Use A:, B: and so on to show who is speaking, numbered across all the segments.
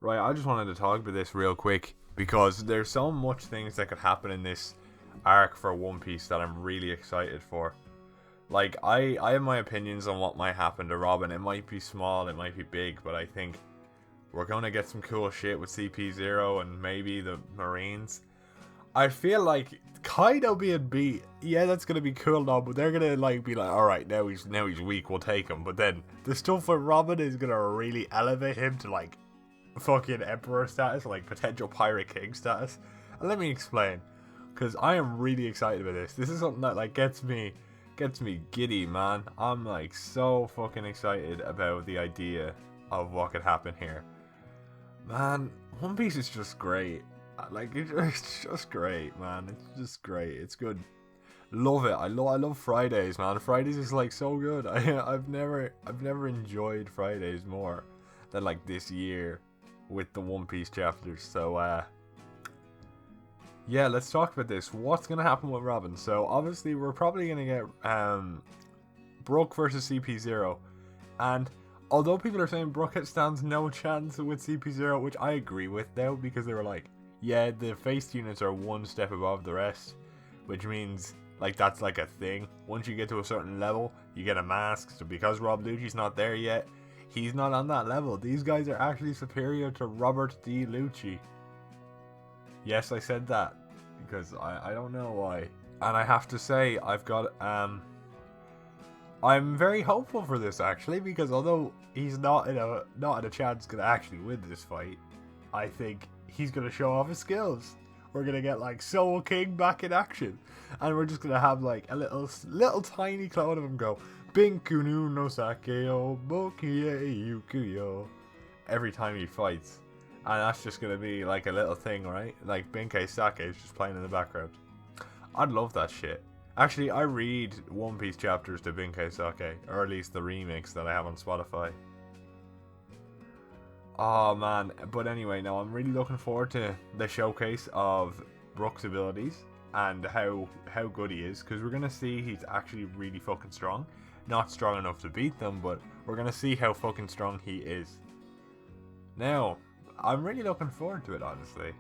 A: Right, I just wanted to talk about this real quick because there's so much things that could happen in this arc for One Piece that I'm really excited for. Like, I have my opinions on what might happen to Robin. It might be small, it might be big, but I think we're gonna get some cool shit with CP0 and maybe the Marines. I feel like Kaido being beat, yeah, that's gonna be cool now, but they're gonna like be like, all right, now he's weak, we'll take him. But then the stuff with Robin is gonna really elevate him to like fucking emperor status, like potential pirate king status. And let me explain, because I am really excited about this. This is something that like gets me giddy, man. I'm like so fucking excited about the idea of what could happen here. Man, One Piece is just great. Like it's just great, man. It's just great. It's good. Love it. I love Fridays, man. Fridays is like so good. I've never enjoyed Fridays more than like this year with the One Piece chapters. So yeah, let's talk about this. What's gonna happen with Robin? So obviously we're probably gonna get Brook versus CP0, and although people are saying Brook stands no chance with CP0, which I agree with though, because they were like, yeah, the faced units are one step above the rest, which means like that's like a thing. Once you get to a certain level, you get a mask. So because Rob Lucci's not there yet, he's not on that level. These guys are actually superior to Robert D. Lucci. Yes, I said that because I don't know why. And I have to say, I'm very hopeful for this actually, because although he's not in a chance gonna actually win this fight, I think he's gonna show off his skills. We're gonna get like Soul King back in action, and we're just gonna have like a little tiny clone of him go Binku no sake o bokie yukuyo every time he fights, and that's just gonna be like a little thing, right? Like Benkei Sake is just playing in the background. I'd love that shit. Actually, I read One Piece chapters to Benkei Sake, or at least the remix that I have on Spotify. Oh man, but anyway, now I'm really looking forward to the showcase of Brook's abilities and how good he is, because we're gonna see he's actually really fucking strong. Not strong enough to beat them, but we're gonna see how fucking strong he is. Now, I'm really looking forward to it, honestly,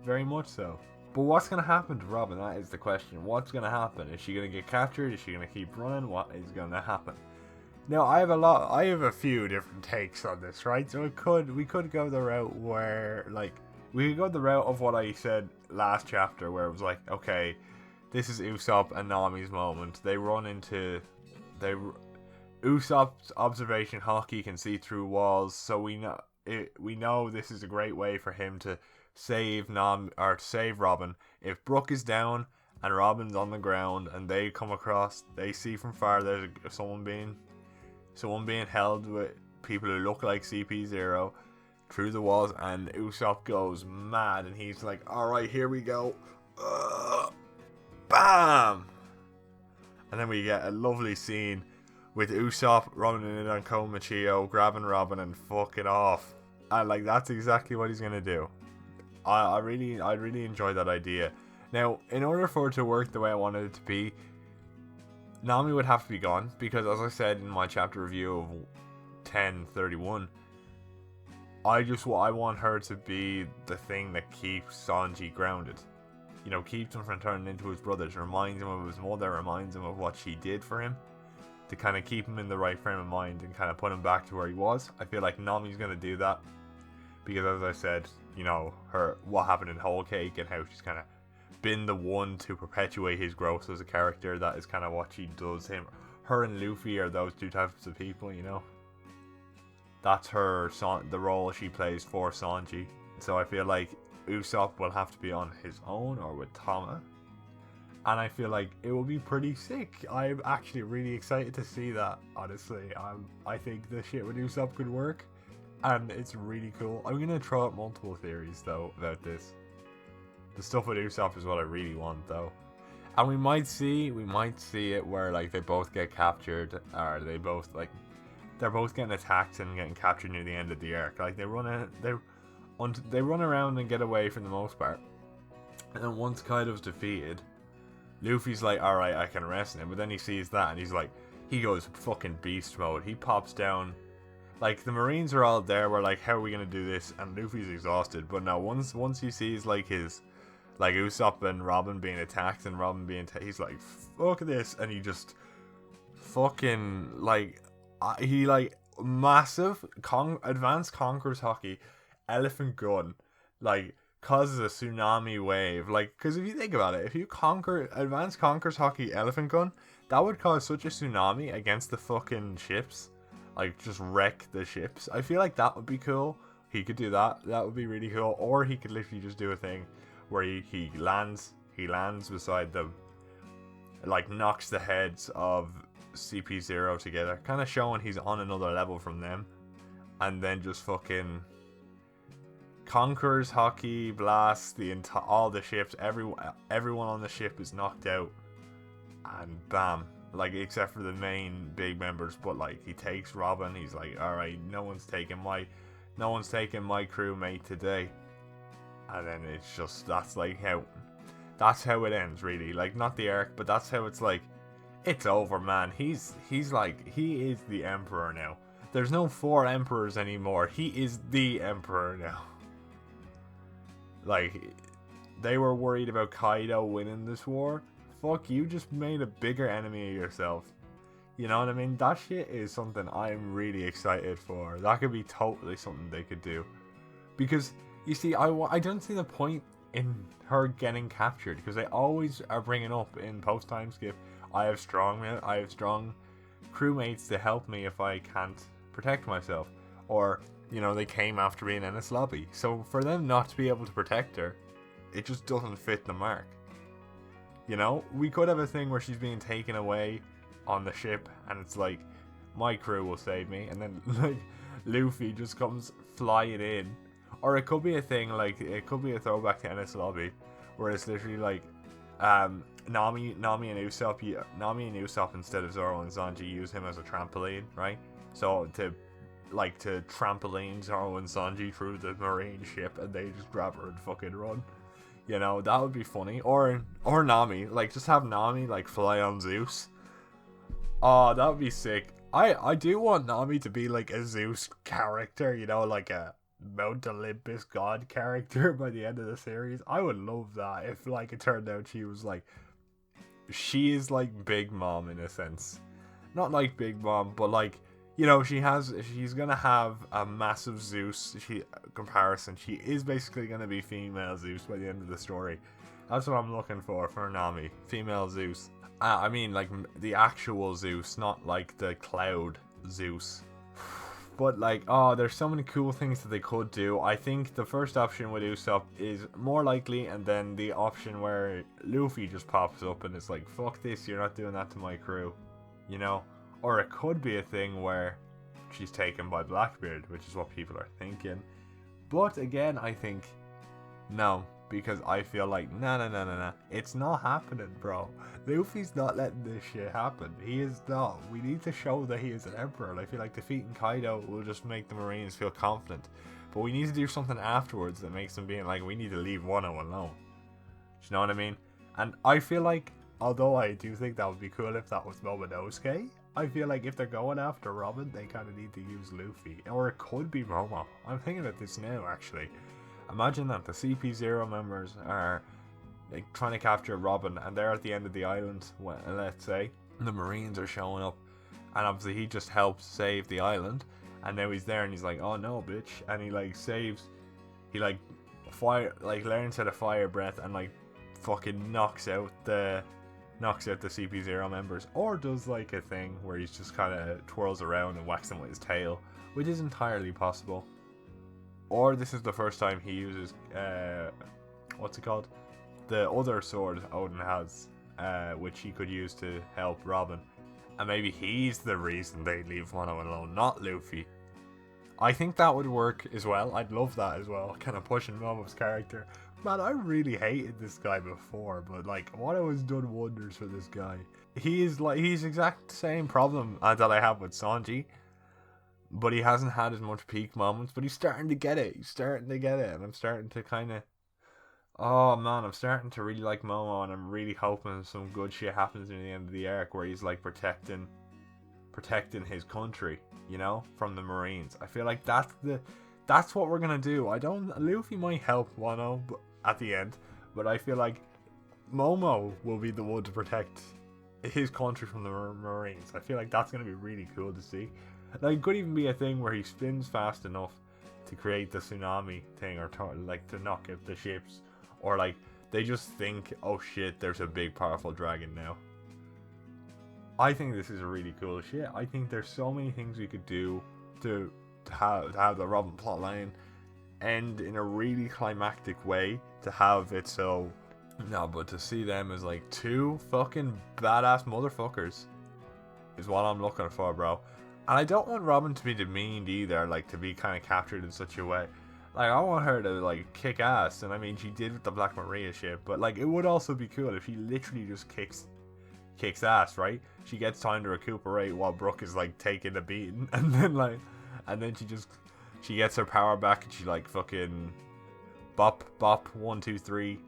A: very much so. But what's gonna happen to Robin? That is the question. What's gonna happen? Is she gonna get captured? Is she gonna keep running? What is gonna happen? Now I have a few different takes on this, right? So we could go the route where like we could go the route of what I said last chapter, where it was like, okay, this is Usopp and Nami's moment. They run into they Usopp's observation hockey can see through walls, so we know this is a great way for him to save save Robin. If Brook is down and Robin's on the ground and they come across, they see from far there's someone being held with people who look like CP0 through the walls, and Usopp goes mad and he's like, alright, here we go. Bam! And then we get a lovely scene with Usopp running in on Komachio, grabbing Robin and fucking off. And like that's exactly what he's gonna do. I really enjoyed that idea. Now, in order for it to work the way I wanted it to be, Nami would have to be gone, because as I said in my chapter review of 1031, I want her to be the thing that keeps Sanji grounded. You know, keeps him from turning into his brothers, reminds him of his mother, reminds him of what she did for him, to kind of keep him in the right frame of mind and kind of put him back to where he was. I feel like Nami's going to do that, because as I said, you know, what happened in Whole Cake and how she's kind of been the one to perpetuate his growth as a character. That is kind of what she does. Her and Luffy are those two types of people, you know. That's the role she plays for Sanji. So I feel like Usopp will have to be on his own or with Tama, and I feel like it will be pretty sick. I'm actually really excited to see that. Honestly, I think the shit with Usopp could work, and it's really cool. I'm gonna throw out multiple theories though about this. The stuff with Usopp is what I really want though. And we might see it where like they both get captured, or they're both getting attacked and getting captured near the end of the arc. Like they run around and get away for the most part. And then once Kaido's defeated, Luffy's like, alright, I can arrest him. But then he sees that and he goes fucking beast mode. He pops down Like, the Marines are all there, we're like, how are we gonna do this? And Luffy's exhausted. But now, once he sees, like, like, Usopp and Robin being attacked and Robin being he's like, fuck this. And he just fucking, like, he, like, massive advanced conquers hockey elephant gun, like, causes a tsunami wave. Like, because if you think about it, if you advanced conquers hockey elephant gun, that would cause such a tsunami against the fucking ships. Like, just wreck the ships. I feel like that would be cool. He could do that. That would be really cool. Or he could literally just do a thing where he lands beside them, like, knocks the heads of CP0 together, kind of showing he's on another level from them, and then just fucking conquers hockey, blasts all the ships. Everyone on the ship is knocked out, and bam. Like, except for the main big members, but, like, he takes Robin. He's like, all right, no one's taking my crewmate today. And then it's just, that's how it ends, really. Like, not the arc, but that's how it's like, it's over, man. He's like, he is the emperor now. There's no 4 emperors anymore. He is the emperor now. Like, they were worried about Kaido winning this war. Fuck, you just made a bigger enemy of yourself. You know what I mean? That shit is something I'm really excited for. That could be totally something they could do. Because, you see, I don't see the point in her getting captured. Because they always are bringing up in post-time skip, I have strong crewmates to help me if I can't protect myself. Or, you know, they came after me in Ennis Lobby. So for them not to be able to protect her, it just doesn't fit the mark. You know, we could have a thing where she's being taken away on the ship, and it's like, my crew will save me, and then, like, Luffy just comes flying in. Or it could be a thing, like, it could be a throwback to Ennis Lobby, where it's literally like, Nami and Usopp, instead of Zoro and Sanji, use him as a trampoline, right? So to trampoline Zoro and Sanji through the marine ship, and they just grab her and fucking run. You know, that would be funny. Or Nami, like, just have Nami, like, fly on Zeus. Oh, that would be sick. I do want Nami to be like a Zeus character, you know, like a Mount Olympus god character by the end of the series. I would love that if, like, it turned out she was like, she is like Big Mom in a sense. Not like Big Mom, but like, you know, she's gonna have a massive Zeus comparison. She is basically gonna be female Zeus by the end of the story. That's what I'm looking for Nami. Female Zeus. I mean, like, the actual Zeus, not like the cloud Zeus. But, like, oh, there's so many cool things that they could do. I think the first option with Usopp is more likely, and then the option where Luffy just pops up and it's like, fuck this, you're not doing that to my crew. You know? Or it could be a thing where she's taken by Blackbeard, which is what people are thinking. But again, I think no, because I feel like nah. It's not happening, bro. Luffy's not letting this shit happen. He is not. We need to show that he is an emperor. And I feel like defeating Kaido will just make the Marines feel confident. But we need to do something afterwards that makes them being like, we need to leave Wano alone. Do you know what I mean? And I feel like, although I do think that would be cool if that was Momonosuke, I feel like if they're going after Robin, they kind of need to use Luffy. Or it could be Momo. I'm thinking of this now, actually. Imagine that the CP0 members are, like, trying to capture Robin, and they're at the end of the island, let's say. The Marines are showing up, and obviously he just helps save the island. And now he's there, and he's like, oh no, bitch. And he, like, learns how to fire breath, and, like, fucking knocks out the CP0 members, or does like a thing where he's just kind of twirls around and whacks them with his tail, which is entirely possible. Or this is the first time he uses what's it called, the other sword Odin has, which he could use to help Robin, and maybe he's the reason they leave Wano alone, not Luffy. I think that would work as well. I'd love that as well, kind of pushing Momo's character. Man, I really hated this guy before, but, like, Wano has done wonders for this guy. He's exact same problem that I have with Sanji, but he hasn't had as much peak moments, but he's starting to get it. And I'm starting to kind of, oh man, I'm starting to really like Momo, and I'm really hoping some good shit happens near the end of the arc where he's, like, protecting protecting his country, you know, from the Marines. I feel like that's what we're gonna do. Luffy might help Wano at the end, but I feel like Momo will be the one to protect his country from the Marines. I feel like that's gonna be really cool to see. Like, it could even be a thing where he spins fast enough to create the tsunami thing, or like to knock out the ships, or like they just think, oh shit, there's a big powerful dragon now. I think this is a really cool shit. I think there's so many things we could do to have the Robin plotline end in a really climactic way, to have it so... No, but to see them as like two fucking badass motherfuckers is what I'm looking for, bro. And I don't want Robin to be demeaned either, like to be kind of captured in such a way. Like, I want her to like kick ass, and I mean she did with the Black Maria shit, but like it would also be cool if she literally just kicks ass, right? She gets time to recuperate while Brook is like taking a beating, and then she gets her power back, and she like fucking bop 1 2 3,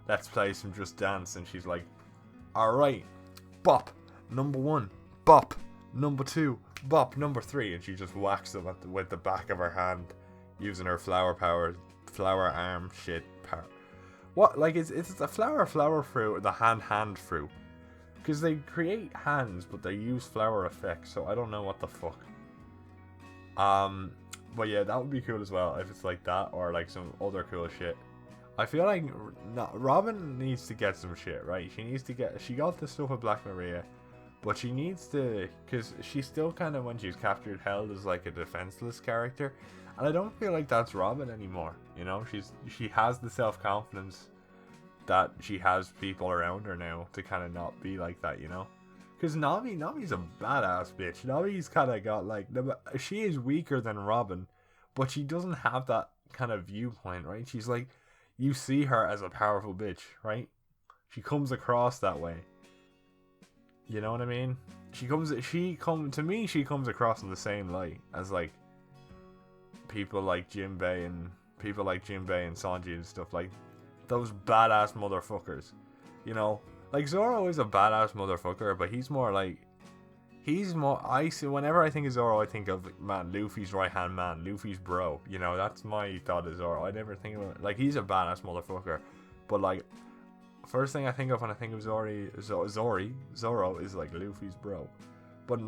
A: let's play some Just Dance, and she's like, alright, bop number 1, bop number 2, bop number 3, and she just whacks them with the back of her hand using her flower arm shit power. What, like, it's the flower fruit or the hand fruit? Because they create hands, but they use flower effects, so I don't know what the fuck. But yeah, that would be cool as well if it's like that, or like some other cool shit. I feel like Robin needs to get some shit, right? She got the stuff with Black Maria, but she needs to, because she's still kind of, when she's captured, held as like a defenseless character, and I don't feel like that's Robin anymore. You know, she has the self-confidence that she has people around her now to kind of not be like that, you know? Because Nami's a badass bitch. Nami's kind of got like, she is weaker than Robin, but she doesn't have that kind of viewpoint, right? She's like, you see her as a powerful bitch, right? She comes across that way. You know what I mean? She comes across in the same light as like people like Jinbei and Sanji and stuff, like those badass motherfuckers. You know, like Zoro is a badass motherfucker, but I see, whenever I think of Zoro, I think of, man, Luffy's right hand man, Luffy's bro. You know, that's my thought of Zoro. I never think of it like he's a badass motherfucker, but like first thing I think of when I think of Zoro is like Luffy's bro. But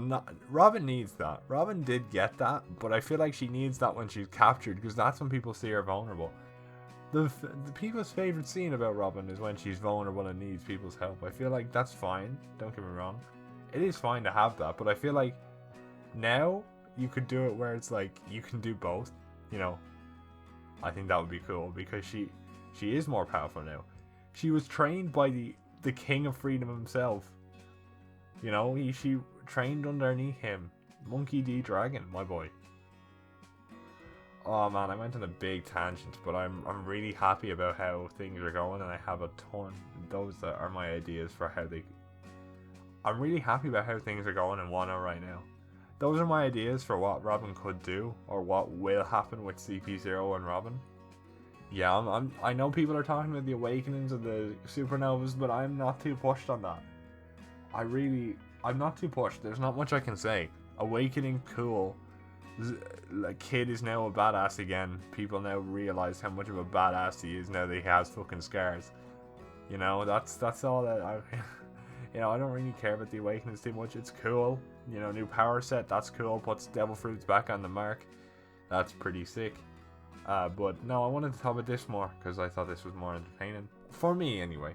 A: Robin needs that. Robin did get that, but I feel like she needs that when she's captured, because that's when people see her vulnerable. The people's favorite scene about Robin is when she's vulnerable and needs people's help. I feel like that's fine. Don't get me wrong. It is fine to have that, but I feel like now you could do it where it's like you can do both. You know, I think that would be cool, because she is more powerful now. She was trained by the King of Freedom himself. You know, she trained underneath him, Monkey D. Dragon, my boy. Oh man, I went on a big tangent, but I'm really happy about how things are going, and I have a ton. Those that are my ideas for how they... I'm really happy about how things are going in Wano right now. Those are my ideas for what Robin could do, or what will happen with CP0 and Robin. Yeah, I know people are talking about the awakenings of the supernovas, but I'm not too pushed on that. I'm not too pushed. There's not much I can say. Awakening, cool. Like, Kid is now a badass again. People now realize how much of a badass he is now that he has fucking scars. You know, that's all that I... You know, I don't really care about the awakenings too much. It's cool. You know, new power set, that's cool. Puts Devil Fruits back on the mark. That's pretty sick. But no, I wanted to talk about this more because I thought this was more entertaining. For me, anyway.